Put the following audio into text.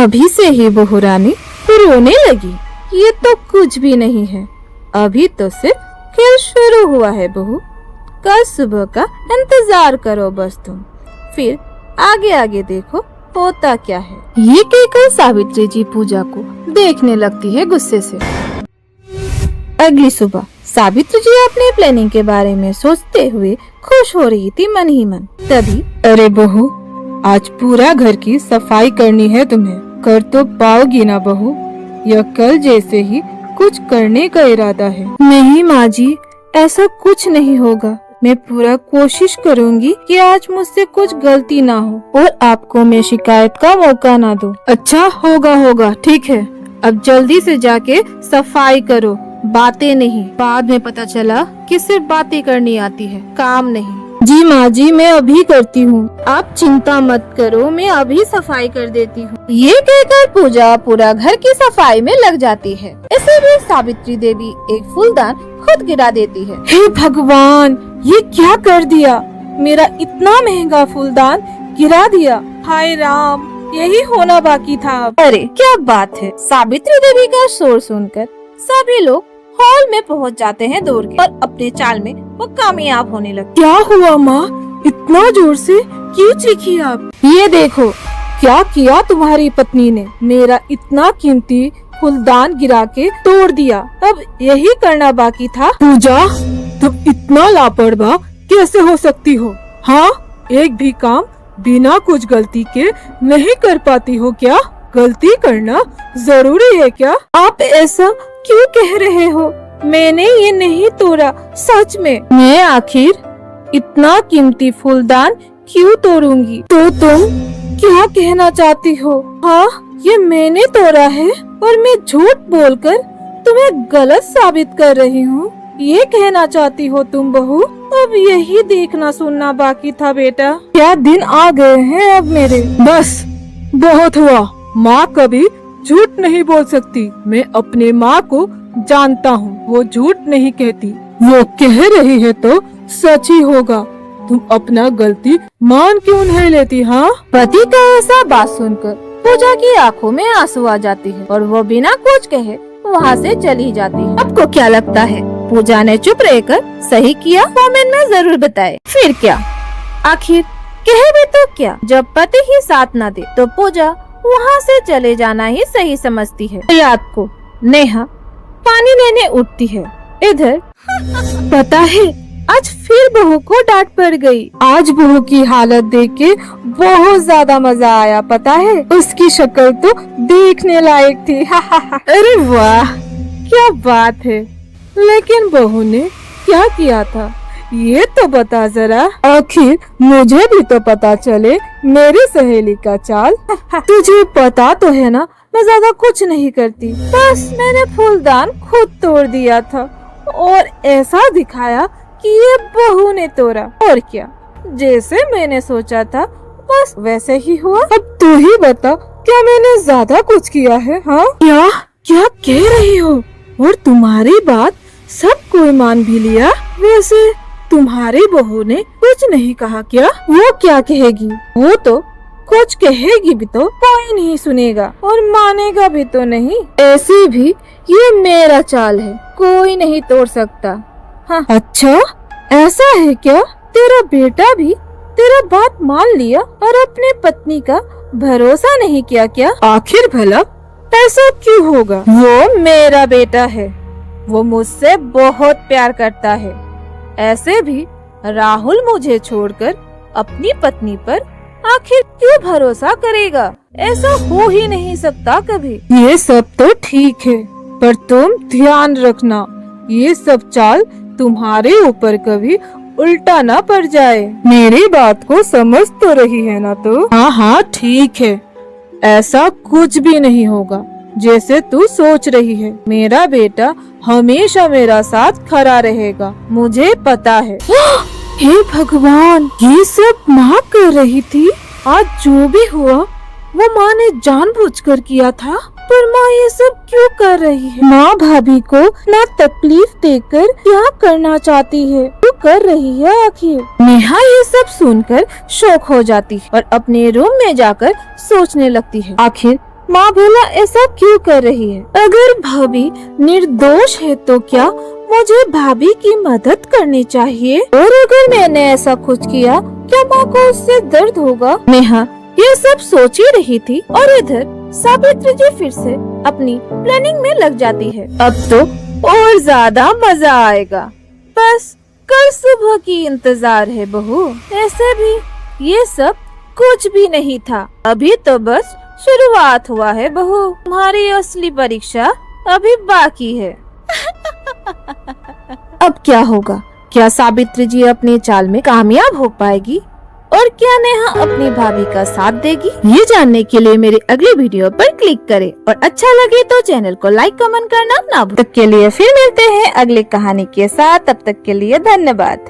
अभी से ही बहू रानी रोने लगी। ये तो कुछ भी नहीं है, अभी तो सिर्फ खेल शुरू हुआ है बहू। कल सुबह का इंतजार करो बस तुम, फिर आगे आगे देखो होता क्या है। ये कहकर सावित्री जी पूजा को देखने लगती है गुस्से से। अगली सुबह सावित्री जी अपने प्लानिंग के बारे में सोचते हुए खुश हो रही थी मन ही मन। तभी अरे बहू, आज पूरा घर की सफाई करनी है तुम्हें, कर तो पाओगी ना बहू? या कल जैसे ही कुछ करने का इरादा है? नहीं माँ जी, ऐसा कुछ नहीं होगा। मैं पूरा कोशिश करूंगी कि आज मुझसे कुछ गलती ना हो और आपको मैं शिकायत का मौका ना दूं। अच्छा होगा, ठीक है। अब जल्दी से जाके सफाई करो, बातें नहीं। बाद में पता चला कि सिर्फ बातें करनी आती है, काम नहीं। जी माँ जी, मैं अभी करती हूँ। आप चिंता मत करो, मैं अभी सफाई कर देती हूँ। ये कहकर पूजा पूरा घर की सफाई में लग जाती है। इसे भी सावित्री देवी एक फूलदान खुद गिरा देती है। हे भगवान, ये क्या कर दिया? मेरा इतना महंगा फूलदान गिरा दिया। हाय राम, यही होना बाकी था। अरे क्या बात है। सावित्री देवी का शोर सुनकर सभी लोग हॉल में पहुंच जाते हैं दौड़ के और अपने चाल में वो कामयाब होने लगते। क्या हुआ माँ? इतना जोर से क्यों चीखी आप? ये देखो क्या किया तुम्हारी पत्नी ने। मेरा इतना कीमती फूलदान गिरा के तोड़ दिया। अब यही करना बाकी था। पूजा, तुम इतना लापरवाह कैसे हो सकती हो? हाँ, एक भी काम बिना कुछ गलती के नहीं कर पाती हो क्या? गलती करना जरूरी है क्या? आप ऐसा क्यों कह रहे हो? मैंने ये नहीं तोड़ा, सच में। मैं आखिर इतना कीमती फूलदान क्यों तोड़ूंगी? तो तुम क्या कहना चाहती हो? हाँ, ये मैंने तोड़ा है और मैं झूठ बोलकर तुम्हें गलत साबित कर रही हूँ, ये कहना चाहती हो तुम बहू? अब यही देखना सुनना बाकी था बेटा। क्या दिन आ गए हैं अब मेरे। बस बहुत हुआ। माँ कभी झूठ नहीं बोल सकती। मैं अपने माँ को जानता हूँ, वो झूठ नहीं कहती। वो कह रही है तो सच ही होगा। तुम अपना गलती मान क्यों नहीं लेती? हाँ, पति का ऐसा बात सुनकर पूजा की आंखों में आंसू आ जाती है और वो बिना कुछ कहे वहाँ से चली जाती है। आपको क्या लगता है पूजा ने चुप रहकर सही किया? कमेंट में जरूर बताएं। फिर क्या, आखिर कहे भी तो क्या, जब पति ही साथ न दे तो पूजा वहाँ से चले जाना ही सही समझती है। रात को नेहा पानी लेने उठती है। इधर पता है आज फिर बहू को डांट पड़ गई। आज बहू की हालत देख के बहुत ज्यादा मजा आया। पता है, उसकी शक्ल तो देखने लायक थी। अरे वाह, क्या बात है। लेकिन बहू ने क्या किया था ये तो बता जरा। आखिर मुझे भी तो पता चले मेरी सहेली का चाल। तुझे पता तो है ना, मैं ज्यादा कुछ नहीं करती। बस मैंने फूलदान खुद तोड़ दिया था और ऐसा दिखाया कि ये बहू ने तोड़ा। और क्या, जैसे मैंने सोचा था बस वैसे ही हुआ। अब तू ही बता, क्या मैंने ज्यादा कुछ किया है? हाँ, क्या क्या कह रही हो? और तुम्हारी बात सब कोई मान भी लिया? वैसे तुम्हारी बहू ने कुछ नहीं कहा क्या? वो क्या कहेगी? वो तो कुछ कहेगी भी तो कोई नहीं सुनेगा और मानेगा भी तो नहीं। ऐसे भी ये मेरा चाल है, कोई नहीं तोड़ सकता। हाँ। अच्छा, ऐसा है क्या? तेरा बेटा भी तेरा बात मान लिया और अपने पत्नी का भरोसा नहीं किया क्या? आखिर भला ऐसा क्यों होगा? वो मेरा बेटा है, वो मुझसे बहुत प्यार करता है। ऐसे भी राहुल मुझे छोड़कर अपनी पत्नी पर आखिर क्यों भरोसा करेगा? ऐसा हो ही नहीं सकता कभी। ये सब तो ठीक है, पर तुम ध्यान रखना ये सब चाल तुम्हारे ऊपर कभी उल्टा ना पड़ जाए। मेरी बात को समझ तो रही है ना? तो हाँ ठीक है, ऐसा कुछ भी नहीं होगा जैसे तू सोच रही है। मेरा बेटा हमेशा मेरा साथ खड़ा रहेगा, मुझे पता है। हे भगवान, ये सब माँ कर रही थी। आज जो भी हुआ वो माँ ने जानबूझकर किया था, पर माँ ये सब क्यों कर रही है? माँ भाभी को ना तकलीफ देकर क्या करना चाहती है, क्यों कर रही है आखिर? नेहा ये सब सुनकर शौक हो जाती है और अपने रूम में जाकर सोचने लगती है, आखिर माँ भला ऐसा क्यों कर रही है? अगर भाभी निर्दोष है तो क्या मुझे भाभी की मदद करनी चाहिए? और अगर मैंने ऐसा कुछ किया क्या माँ को उससे दर्द होगा? नेहा ये सब सोच ही रही थी और इधर सावित्री जी फिर से अपनी प्लानिंग में लग जाती है। अब तो और ज्यादा मजा आएगा। बस कल सुबह की इंतजार है बहू। ऐसे भी ये सब कुछ भी नहीं था, अभी तो बस शुरुआत हुआ है बहू। तुम्हारी असली परीक्षा अभी बाकी है। अब क्या होगा? क्या सावित्री जी अपनी चाल में कामयाब हो पाएगी और क्या नेहा अपनी भाभी का साथ देगी? ये जानने के लिए मेरे अगले वीडियो पर क्लिक करें और अच्छा लगे तो चैनल को लाइक कमेंट करना ना भूलें। तब तक के लिए फिर मिलते हैं अगली कहानी के साथ। तब तक के लिए धन्यवाद।